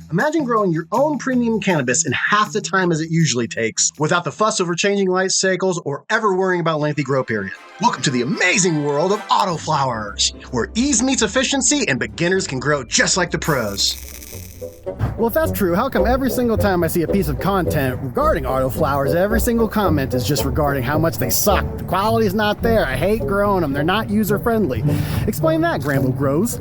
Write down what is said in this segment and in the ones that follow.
Imagine growing your own premium cannabis in half the time as it usually takes, without the fuss over changing light cycles or ever worrying about lengthy grow period. Welcome to the amazing world of Autoflowers, where ease meets efficiency and beginners can grow just like the pros. Well, if that's true, how come every single time I see a piece of content regarding autoflowers, every single comment is just regarding how much they suck? The quality's not there. I hate growing them. They're not user-friendly. Explain that, Grambo Grows.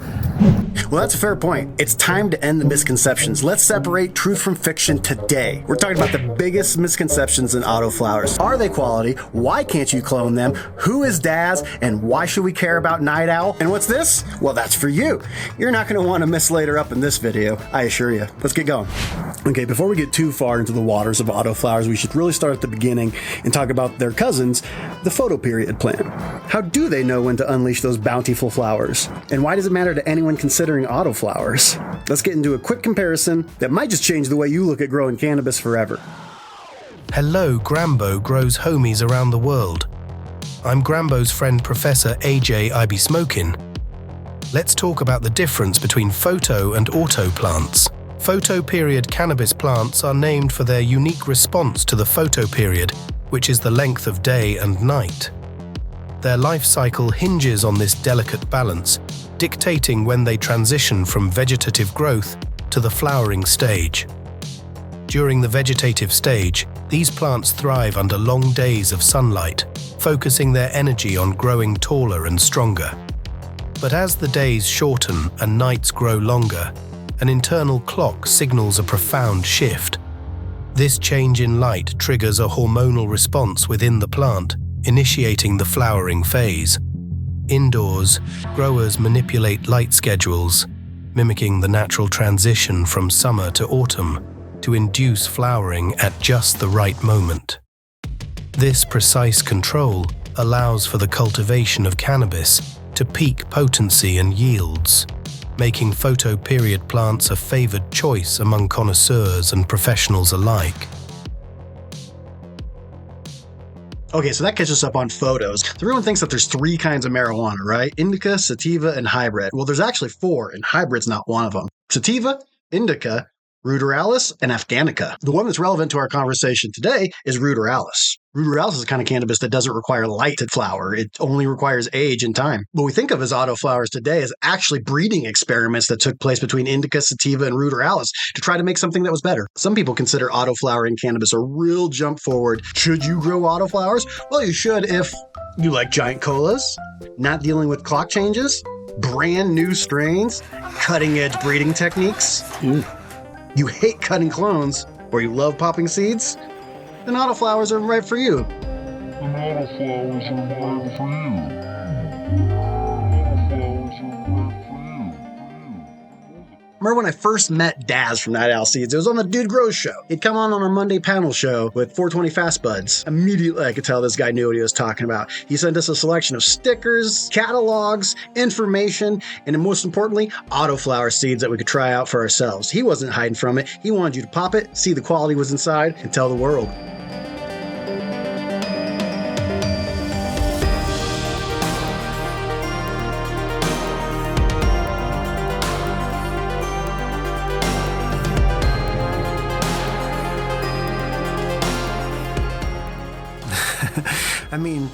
Well, that's a fair point. It's time to end the misconceptions. Let's separate truth from fiction today. We're talking about the biggest misconceptions in autoflowers. Are they quality? Why can't you clone them? Who is Daz? And why should we care about Nightowl? And what's this? Well, that's for you. You're not going to want to miss later up in this video, I assure you. Let's get going. Okay, before we get too far into the waters of autoflowers, we should really start at the beginning and talk about their cousins, the photoperiod plant. How do they know when to unleash those bountiful flowers? And why does it matter to anyone considering autoflowers? Let's get into a quick comparison that might just change the way you look at growing cannabis forever. Hello, Grambo Grows homies around the world. I'm Grambo's friend Professor AJ iBsmokin. Let's talk about the difference between photo and auto plants. Photoperiod cannabis plants are named for their unique response to the photoperiod, which is the length of day and night. Their life cycle hinges on this delicate balance, dictating when they transition from vegetative growth to the flowering stage. During the vegetative stage, these plants thrive under long days of sunlight, focusing their energy on growing taller and stronger. But as the days shorten and nights grow longer, an internal clock signals a profound shift. This change in light triggers a hormonal response within the plant, initiating the flowering phase. Indoors, growers manipulate light schedules, mimicking the natural transition from summer to autumn, to induce flowering at just the right moment. This precise control allows for the cultivation of cannabis to peak potency and yields, making photoperiod plants a favored choice among connoisseurs and professionals alike. Okay, so that catches us up on photos. Everyone thinks that there's three kinds of marijuana, right? Indica, sativa, and hybrid. Well, there's actually four, and hybrid's not one of them. Sativa, indica, ruderalis, and afghanica. The one that's relevant to our conversation today is ruderalis. Ruderalis is the kind of cannabis that doesn't require light to flower. It only requires age and time. What we think of as autoflowers today is actually breeding experiments that took place between indica, sativa, and ruderalis to try to make something that was better. Some people consider autoflowering cannabis a real jump forward. Should you grow autoflowers? Well, you should if you like giant colas, not dealing with clock changes, brand new strains, cutting-edge breeding techniques. You hate cutting clones, or you love popping seeds, then autoflowers are right for you. Remember when I first met Daz from Nightowl Seeds? It was on the Dude Grows show. He'd come on our Monday panel show with 420 Fast Buds. Immediately, I could tell this guy knew what he was talking about. He sent us a selection of stickers, catalogs, information, and most importantly, autoflower seeds that we could try out for ourselves. He wasn't hiding from it. He wanted you to pop it, see the quality was inside, and tell the world. I mean,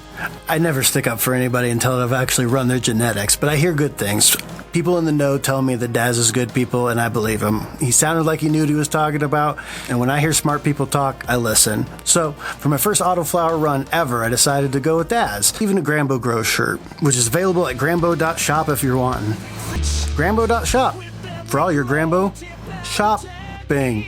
I never stick up for anybody until I've actually run their genetics, but I hear good things. People in the know tell me that Daz is good people, and I believe him. He sounded like he knew what he was talking about, and when I hear smart people talk, I listen. So, for my first autoflower run ever, I decided to go with Daz, even a Grambo Grows shirt, which is available at grambo.shop if you're wanting. Grambo.shop, for all your Grambo shopping.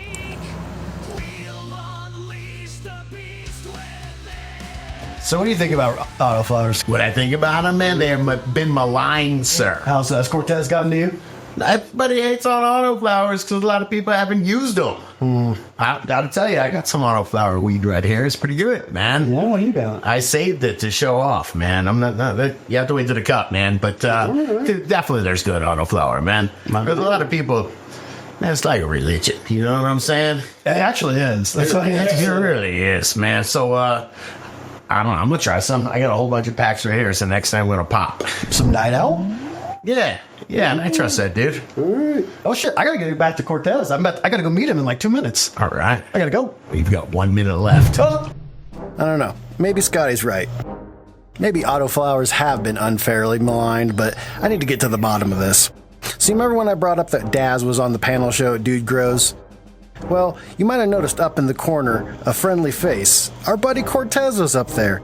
So what do you think about autoflowers? What I think about them, man, they've been maligned, sir. How's Cortez gotten to you? Everybody hates on autoflowers because a lot of people haven't used them. I gotta tell you, I got some autoflower weed right here. It's pretty good, man. Yeah, what do you got? I saved it to show off, man. I'm not you have to wait to the cup, man. But definitely there's good autoflower, man. There's a lot of people. Man, it's like a religion. You know what I'm saying? It actually is. That's what it really is, man. So, I don't know. I'm going to try some. I got a whole bunch of packs right here. So next time I'm going to pop. Some Nightowl? Yeah, and I trust that dude. All right. Oh shit! I gotta get back to Cortez. I gotta go meet him in like 2 minutes. All right. I gotta go. We've got 1 minute left. I don't know. Maybe Scotty's right. Maybe autoflowers have been unfairly maligned, but I need to get to the bottom of this. So you remember when I brought up that Daz was on the panel show at Dude Grows? Well, you might have noticed up in the corner a friendly face. Our buddy Cortez was up there.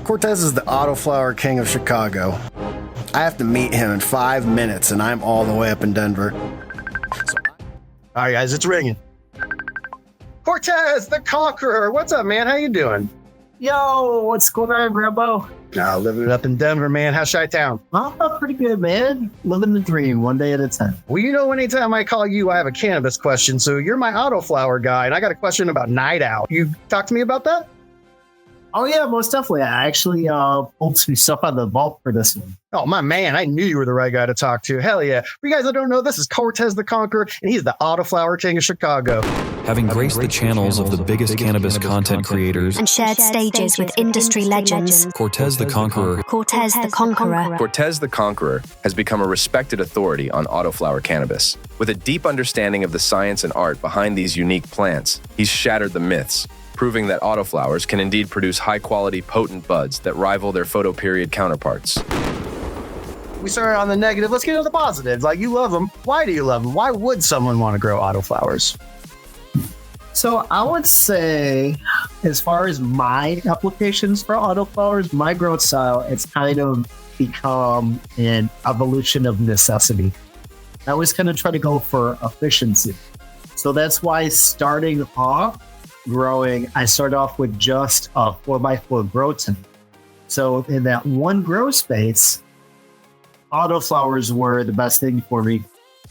Cortez is the Autoflower King of Chicago. I have to meet him in 5 minutes, and I'm all the way up in Denver. All right, guys, it's ringing. Cortez, the Conqueror. What's up, man? How you doing? Yo, what's going on, Grambo? Living it up in Denver, man. How's Chi-Town? Oh, pretty good, man. Living the dream, one day at a time. Well, you know, anytime I call you, I have a cannabis question. So you're my Autoflower guy, and I got a question about Nightowl. You talk to me about that? Oh, yeah, most definitely. I actually pulled some stuff out of the vault for this one. Oh, my man, I knew you were the right guy to talk to. Hell yeah. For you guys that don't know, this is Cortez the Conqueror, and he's the Autoflower King of Chicago. Having graced the channels of the biggest cannabis content creators and shared stages with industry legends, Cortez the Conqueror. Cortez the Conqueror. Cortez the Conqueror has become a respected authority on autoflower cannabis. With a deep understanding of the science and art behind these unique plants, he's shattered the myths, proving that autoflowers can indeed produce high-quality, potent buds that rival their photoperiod counterparts. We started on the negative. Let's get into the positives. Like, you love them. Why do you love them? Why would someone want to grow autoflowers? So I would say, as far as my applications for autoflowers, my growth style, it's kind of become an evolution of necessity. I always kind of try to go for efficiency. So that's why starting off growing, I started off with just a 4x4 grow tent. So in that one grow space, autoflowers were the best thing for me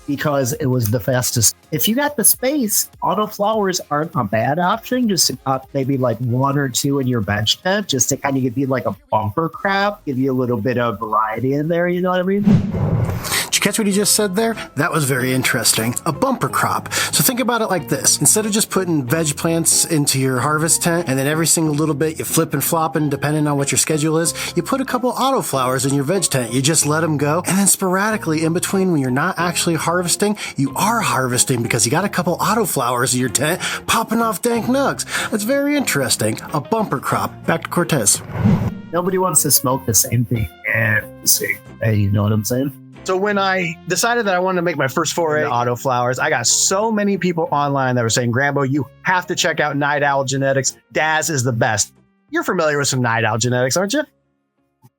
because it was the fastest. If you got the space, autoflowers aren't a bad option. Just maybe like 1 or 2 in your bench tent, just to kind of give you like a bumper crop, give you a little bit of variety in there. You know what I mean? Did you catch what he just said there? That was very interesting. A bumper crop. So think about it like this. Instead of just putting veg plants into your harvest tent and then every single little bit you flip and flopping depending on what your schedule is, you put a couple autoflowers in your veg tent. You just let them go. And then sporadically in between when you're not actually harvesting, you are harvesting because you got a couple autoflowers in your tent popping off dank nugs. That's very interesting. A bumper crop. Back to Cortez. Nobody wants to smoke the same thing every single day. You know what I'm saying? So when I decided that I wanted to make my first foray into autoflowers, I got so many people online that were saying, Grambo, you have to check out Nightowl genetics. Daz is the best. You're familiar with some Nightowl genetics, aren't you?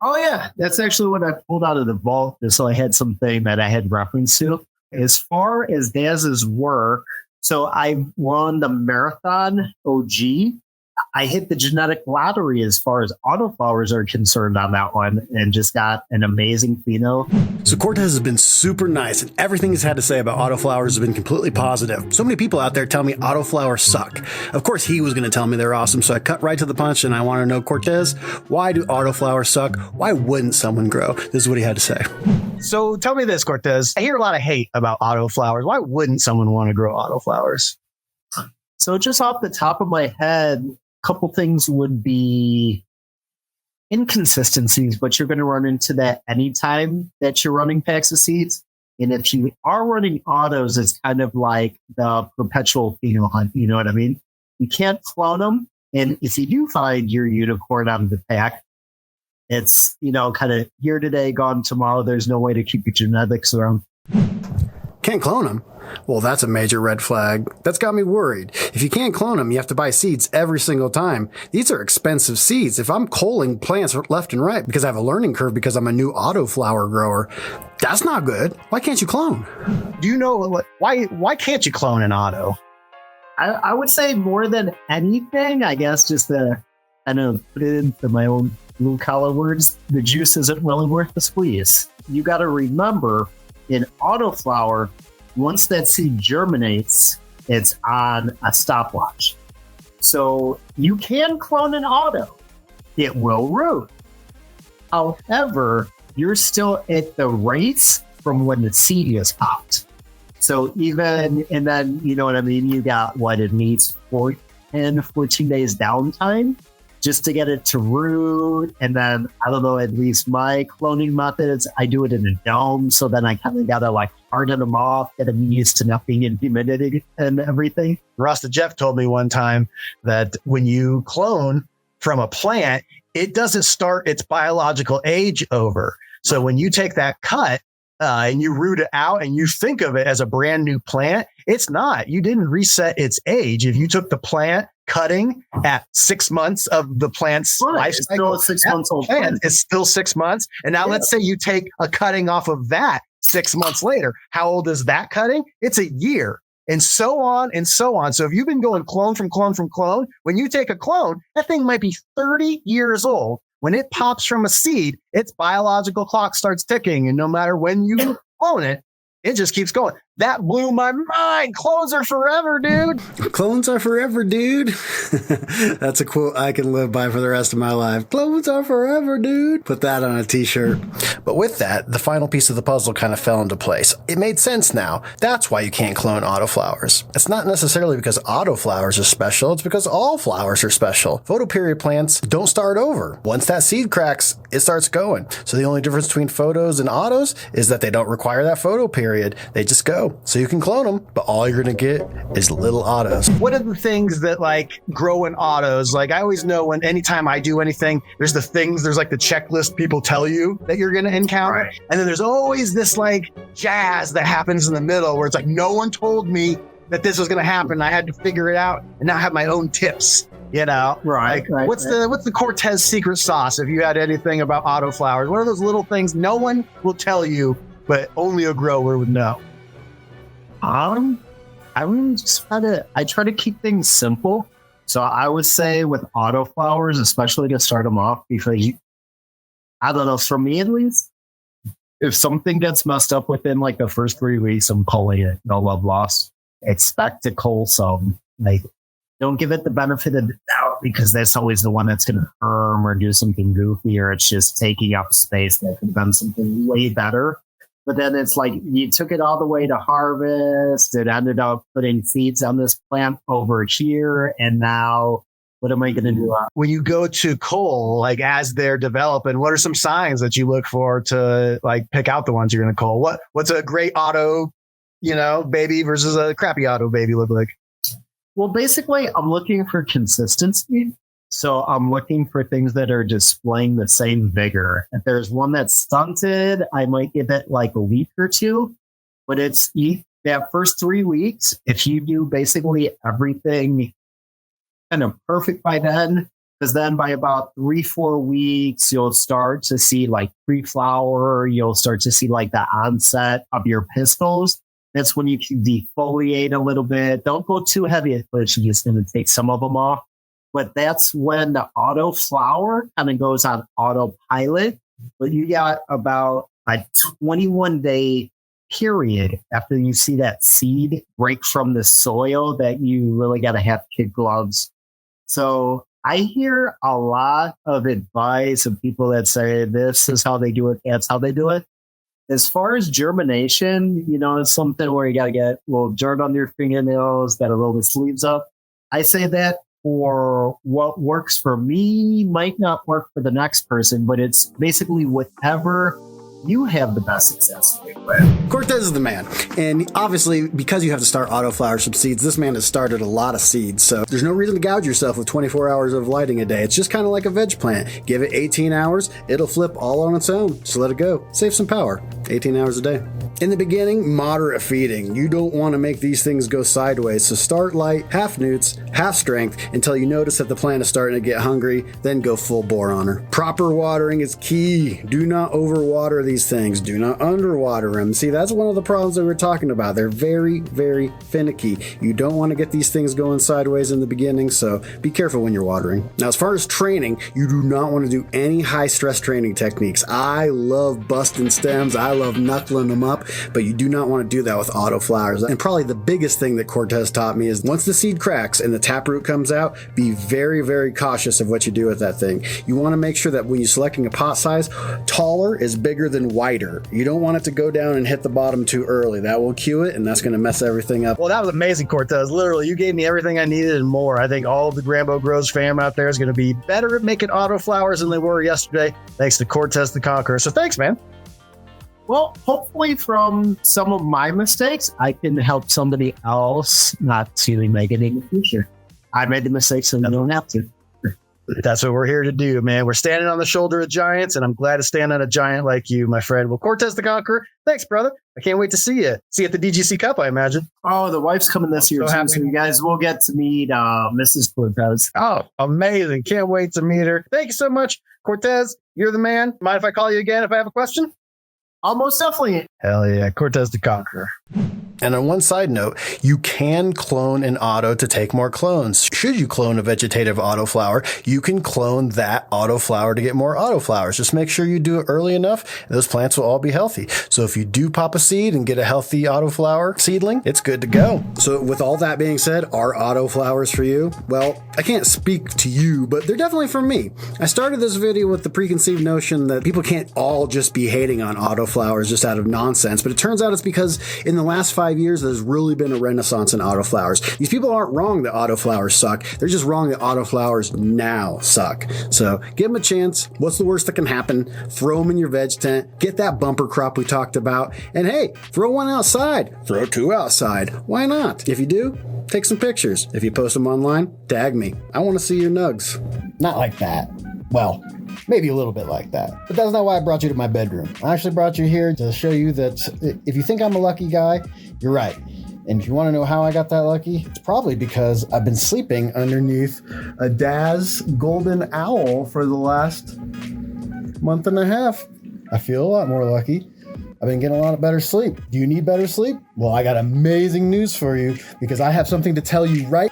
Oh, yeah. That's actually what I pulled out of the vault, just so I had something that I had reference to. As far as Daz's work, so I won the Marathon OG. I hit the genetic lottery as far as autoflowers are concerned on that one and just got an amazing pheno. So Cortez has been super nice and everything he's had to say about autoflowers has been completely positive. So many people out there tell me autoflowers suck. Of course he was going to tell me they're awesome, so I cut right to the punch and I want to know, Cortez, why do autoflowers suck? Why wouldn't someone grow? This is what he had to say. So tell me this, Cortez. I hear a lot of hate about autoflowers. Why wouldn't someone want to grow autoflowers? So just off the top of my head, couple things would be inconsistencies, but you're going to run into that anytime that you're running packs of seeds. And if you are running autos, it's kind of like the perpetual pheno hunt. You know what I mean? You can't clone them. And if you do find your unicorn out of the pack, it's, you know, kind of here today, gone tomorrow. There's no way to keep your genetics around. Can't clone them? Well, that's a major red flag. That's got me worried. If you can't clone them, you have to buy seeds every single time. These are expensive seeds. If I'm culling plants left and right because I have a learning curve because I'm a new autoflower grower, that's not good. Why can't you clone? Do you know why can't you clone an auto? I would say more than anything, I guess, just to kind of put it into my own blue collar words, the juice isn't really worth the squeeze. You got to remember, in autoflower, once that seed germinates, it's on a stopwatch. So you can clone an auto. It will root. However, you're still at the race from when the seed is popped. So even, and then, you know what I mean? You got what it needs, 10, 14 days downtime. just to get it to root. And then, I don't know, at least my cloning methods, I do it in a dome. So then I kind of got to like harden them off, get them used to nothing in humidity and everything. Rasta Jeff told me one time that when you clone from a plant, it doesn't start its biological age over. So when you take that cut and you root it out and you think of it as a brand new plant, it's not. You didn't reset its age. If you took the plant cutting at 6 months of the plant's life cycle, it's still a 6 months old plant. It's still 6 months. And now let's say you take a cutting off of that 6 months later. How old is that cutting? It's a year. And so on and so on. So if you've been going clone from clone from clone, when you take a clone, that thing might be 30 years old. When it pops from a seed, its biological clock starts ticking. And no matter when you clone it, it just keeps going. That blew my mind. Clones are forever, dude. Clones are forever, dude. That's a quote I can live by for the rest of my life. Clones are forever, dude. Put that on a t-shirt. But with that, the final piece of the puzzle kind of fell into place. It made sense now. That's why you can't clone autoflowers. It's not necessarily because autoflowers are special. It's because all flowers are special. Photoperiod plants don't start over. Once that seed cracks, it starts going. So the only difference between photos and autos is that they don't require that photoperiod. They just go. So you can clone them, but all you're going to get is little autos. What are the things that like grow in autos? Like I always know when anytime I do anything, there's like the checklist people tell you that you're going to encounter. Right. And then there's always this like jazz that happens in the middle where it's like, no one told me that this was going to happen. I had to figure it out and now I have my own tips. You know, right? Like, what's the Cortez secret sauce? If you had anything about autoflowers, what are those little things no one will tell you, but only a grower would know? I try to keep things simple. So I would say with autoflowers, especially to start them off, because I don't know, for me at least, if something gets messed up within like the first 3 weeks, I'm calling it no love lost. Expect to cull some. Like, don't give it the benefit of the doubt because that's always the one that's going to firm or do something goofy, or it's just taking up space that could have been something way better. But then it's like you took it all the way to harvest. It ended up putting seeds on this plant over here. And now what am I going to do? When you go to cull, like as they're developing, what are some signs that you look for to like pick out the ones you're going to cull? What's a great auto, baby versus a crappy auto baby look like? Well, basically, I'm looking for consistency. So I'm looking for things that are displaying the same vigor. If there's one that's stunted, I might give it like a week or two. But it's that first 3 weeks, if you do basically everything kind of perfect by then, because then by about 3-4 weeks, you'll start to see like pre-flower. You'll start to see like the onset of your pistils. That's when you can defoliate a little bit. Don't go too heavy at first. You're just going to take some of them off. But that's when the autoflower kind of goes on autopilot. But you got about a 21-day period after you see that seed break from the soil that you really got to have kid gloves. So I hear a lot of advice of people that say this is how they do it, that's how they do it. As far as germination, it's something where you got to get a little dirt on your fingernails, got to roll the sleeves up. I say that for what works for me might not work for the next person, but it's basically whatever you have the best success with. Cortez is the man. And obviously, because you have to start autoflowers from seeds, this man has started a lot of seeds. So there's no reason to gouge yourself with 24 hours of lighting a day. It's just kind of like a veg plant. Give it 18 hours, it'll flip all on its own. Just let it go. Save some power. 18 hours a day. In the beginning, moderate feeding. You don't want to make these things go sideways. So start light, half newts, half strength, until you notice that the plant is starting to get hungry, then go full bore on her. Proper watering is key. Do not overwater these things. Do not underwater them. See, that's one of the problems that we're talking about. They're very, very finicky. You don't want to get these things going sideways in the beginning, so be careful when you're watering. Now, as far as training, you do not want to do any high stress training techniques. I love busting stems. I love knuckling them up. but you do not want to do that with autoflowers. And probably the biggest thing that Cortez taught me is once the seed cracks and the taproot comes out, be very, very cautious of what you do with that thing. You want to make sure that when you're selecting a pot size, taller is bigger than wider. You don't want it to go down and hit the bottom too early. That will cue it, and that's going to mess everything up. Well, that was amazing, Cortez. Literally, you gave me everything I needed and more. I think all of the Grambo Grows fam out there is going to be better at making autoflowers than they were yesterday, thanks to Cortez the Conqueror. So thanks, man. Well, hopefully from some of my mistakes, I can help somebody else not to make it in the future. I made the mistakes and I don't have to. That's what we're here to do, man. We're standing on the shoulder of giants, and I'm glad to stand on a giant like you, my friend. Well, Cortez the Conqueror, thanks, brother. I can't wait to see you. See you at the DGC Cup, I imagine. Oh, the wife's coming this year, too, so you guys will get to meet Mrs. Cortez. Oh, amazing. Can't wait to meet her. Thank you so much, Cortez. You're the man. Mind if I call you again if I have a question? Almost definitely. Hell yeah, Cortez the Conqueror. And on one side note, you can clone an auto to take more clones. Should you clone a vegetative autoflower, you can clone that autoflower to get more autoflowers. Just make sure you do it early enough, and those plants will all be healthy. So if you do pop a seed and get a healthy autoflower seedling, it's good to go. So with all that being said, are autoflowers for you? Well, I can't speak to you, but they're definitely for me. I started this video with the preconceived notion that people can't all just be hating on autoflowers just out of nonsense, but it turns out it's because in the last 5 years, there's really been a renaissance in autoflowers. These people aren't wrong that autoflowers suck. They're just wrong that autoflowers now suck. So give them a chance. What's the worst that can happen? Throw them in your veg tent. Get that bumper crop we talked about. And hey, throw one outside. Throw two outside. Why not? If you do, take some pictures. If you post them online, tag me. I want to see your nugs. Not like that. Well, maybe a little bit like that. But that's not why I brought you to my bedroom. I actually brought you here to show you that if you think I'm a lucky guy, you're right. And if you want to know how I got that lucky, it's probably because I've been sleeping underneath a Daz golden owl for the last month and a half. I feel a lot more lucky. I've been getting a lot of better sleep. Do you need better sleep? Well, I got amazing news for you because I have something to tell you right